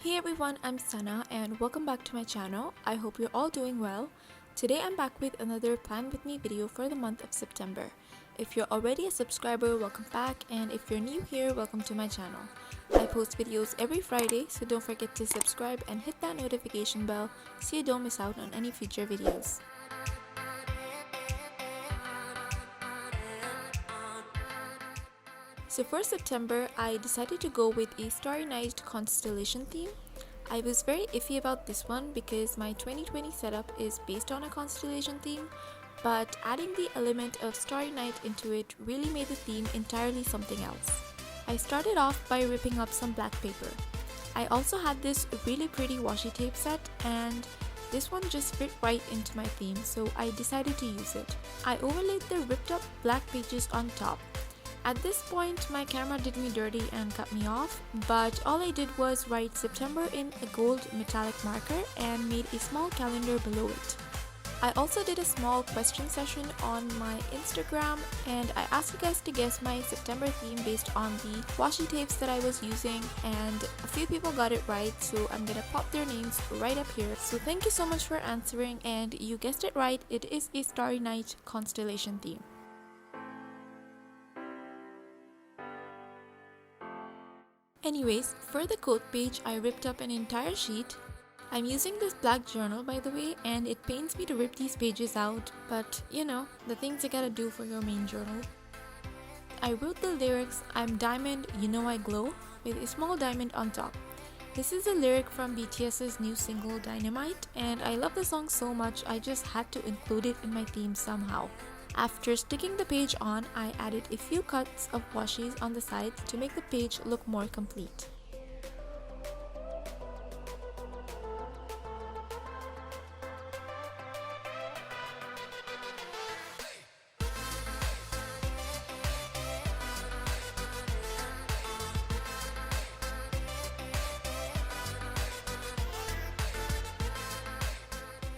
Hey everyone, I'm Sana and welcome back to my channel. I hope you're all doing well. Today I'm back with another Plan With Me video for the month of September. If you're already a subscriber, welcome back, and if you're new here, welcome to my channel. I post videos every Friday, so don't forget to subscribe and hit that notification bell so you don't miss out on any future videos. So for September, I decided to go with a starry night constellation theme. I was very iffy about this one because my 2020 setup is based on a constellation theme, but adding the element of starry night into it really made the theme entirely something else. I started off by ripping up some black paper. I also had this really pretty washi tape set, and this one just fit right into my theme, so I decided to use it. I overlaid the ripped up black pages on top. At this point, my camera did me dirty and cut me off, but all I did was write September in a gold metallic marker and made a small calendar below it. I also did a small question session on my Instagram, and I asked you guys to guess my September theme based on the washi tapes that I was using, and a few people got it right, so I'm gonna pop their names right up here. So thank you so much for answering, and you guessed it right, it is a starry night constellation theme. Anyways, for the quote page, I ripped up an entire sheet. I'm using this black journal, by the way, and it pains me to rip these pages out, but you know, the things you gotta do for your main journal. I wrote the lyrics, "I'm diamond, you know I glow," with a small diamond on top. This is a lyric from BTS's new single Dynamite, and I love the song so much I just had to include it in my theme somehow. After sticking the page on, I added a few cuts of washes on the sides to make the page look more complete.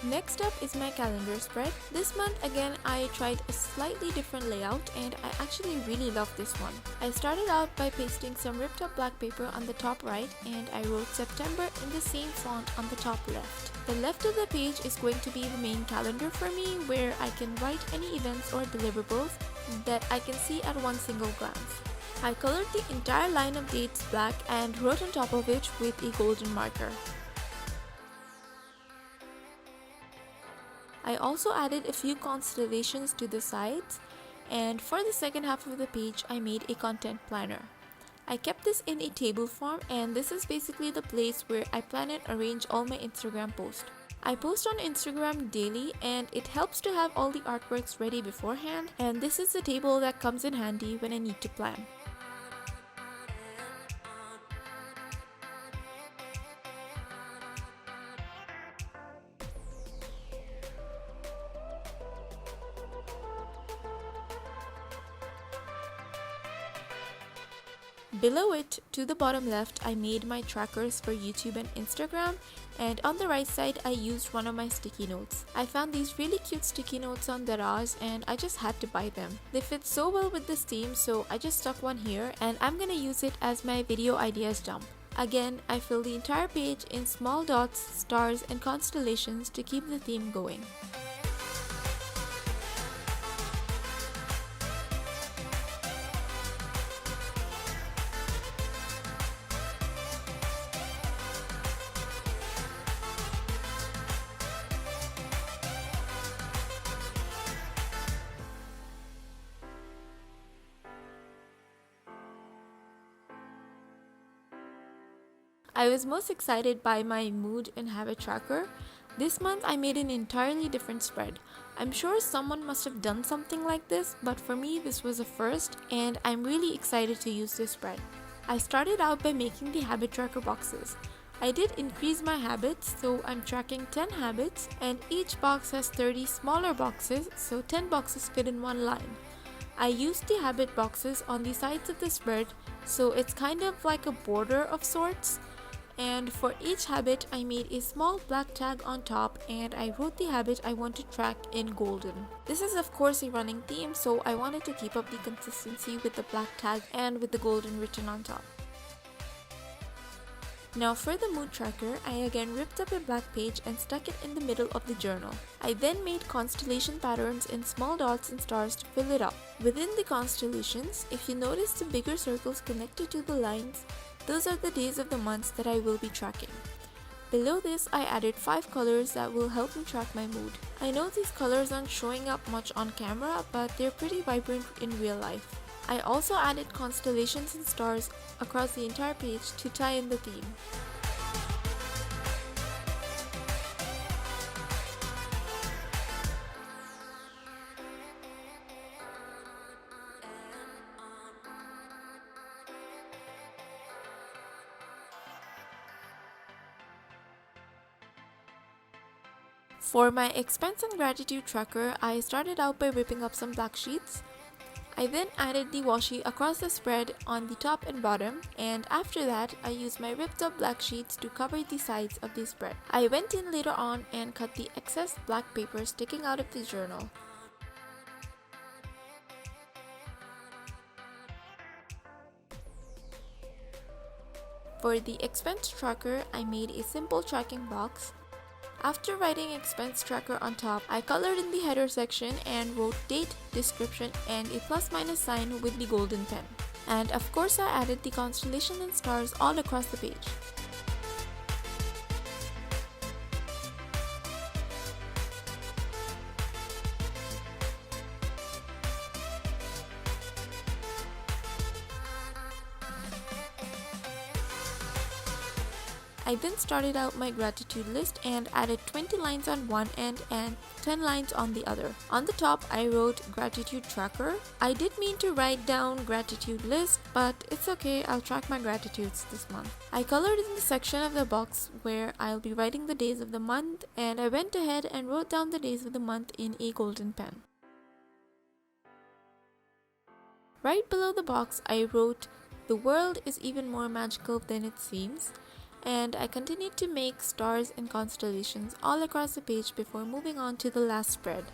Next up is my calendar spread. This month again I tried a slightly different layout, and I actually really love this one. I started out by pasting some ripped up black paper on the top right, and I wrote September in the same font on the top left. The left of the page is going to be the main calendar for me, where I can write any events or deliverables that I can see at one single glance. I colored the entire line of dates black and wrote on top of it with a golden marker. I also added a few constellations to the sides, and for the second half of the page I made a content planner. I kept this in a table form, and this is basically the place where I plan and arrange all my Instagram posts. I post on Instagram daily, and it helps to have all the artworks ready beforehand, and this is the table that comes in handy when I need to plan. Below it, to the bottom left, I made my trackers for YouTube and Instagram, and on the right side I used one of my sticky notes. I found these really cute sticky notes on Daraz, and I just had to buy them. They fit so well with this theme, so I just stuck one here, and I'm gonna use it as my video ideas dump. Again, I filled the entire page in small dots, stars, and constellations to keep the theme going. I was most excited by my mood and habit tracker. This month I made an entirely different spread. I'm sure someone must have done something like this, but for me this was a first, and I'm really excited to use this spread. I started out by making the habit tracker boxes. I did increase my habits, so I'm tracking 10 habits, and each box has 30 smaller boxes, so 10 boxes fit in one line. I used the habit boxes on the sides of the spread, so it's kind of like a border of sorts. And for each habit I made a small black tag on top, and I wrote the habit I want to track in golden. This is of course a running theme, so I wanted to keep up the consistency with the black tag and with the golden written on top. Now for the mood tracker, I again ripped up a black page and stuck it in the middle of the journal. I then made constellation patterns in small dots and stars to fill it up. Within the constellations, if you notice the bigger circles connected to the lines, those are the days of the months that I will be tracking. Below this, I added 5 colors that will help me track my mood. I know these colors aren't showing up much on camera, but they're pretty vibrant in real life. I also added constellations and stars across the entire page to tie in the theme. For my expense and gratitude tracker, I started out by ripping up some black sheets. I then added the washi across the spread on the top and bottom, and after that, I used my ripped up black sheets to cover the sides of the spread. I went in later on and cut the excess black paper sticking out of the journal. For the expense tracker, I made a simple tracking box. After writing expense tracker on top, I colored in the header section and wrote date, description, and a plus minus sign with the golden pen. And of course I added the constellation and stars all across the page. I then started out my gratitude list and added 20 lines on one end and 10 lines on the other. On the top, I wrote gratitude tracker. I did mean to write down gratitude list, but it's okay, I'll track my gratitudes this month. I colored in the section of the box where I'll be writing the days of the month, and I went ahead and wrote down the days of the month in a golden pen. Right below the box, I wrote, "The world is even more magical than it seems," and I continued to make stars and constellations all across the page before moving on to the last spread.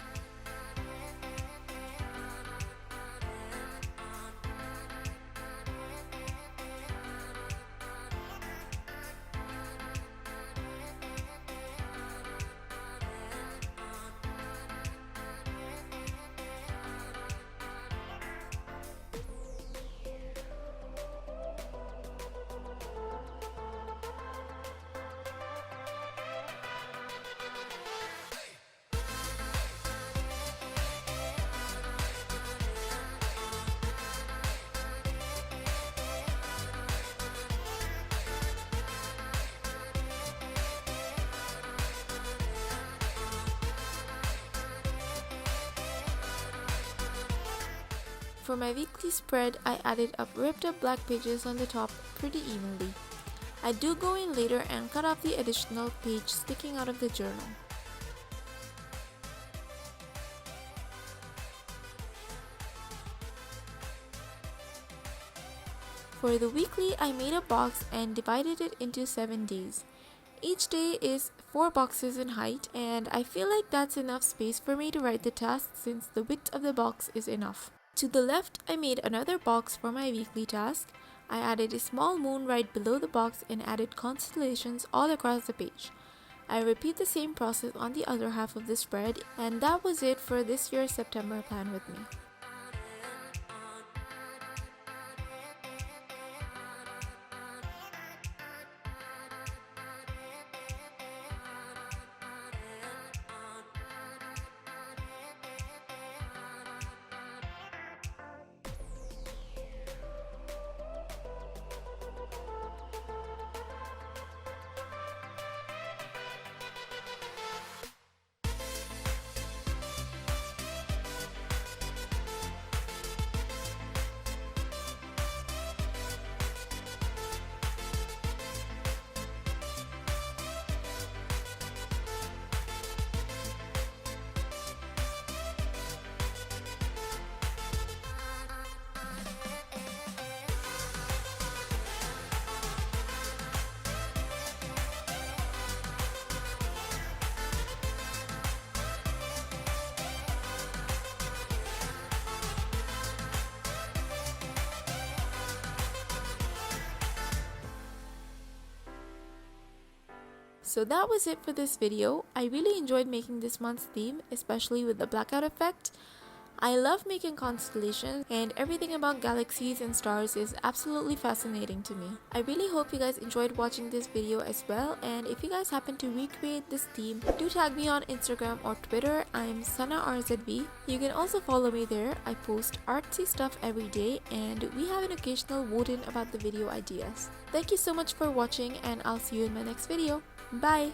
For my weekly spread, I added up ripped up black pages on the top pretty evenly. I do go in later and cut off the additional page sticking out of the journal. For the weekly, I made a box and divided it into 7 days. Each day is 4 boxes in height, and I feel like that's enough space for me to write the task since the width of the box is enough. To the left, I made another box for my weekly task. I added a small moon right below the box and added constellations all across the page. I repeat the same process on the other half of the spread, and that was it for this year's September plan with me. So that was it for this video. I really enjoyed making this month's theme, especially with the blackout effect. I love making constellations, and everything about galaxies and stars is absolutely fascinating to me. I really hope you guys enjoyed watching this video as well, and if you guys happen to recreate this theme, do tag me on Instagram or Twitter. I'm SanaRZV. You can also follow me there. I post artsy stuff every day, and we have an occasional vote-in about the video ideas. Thank you so much for watching, and I'll see you in my next video. Bye!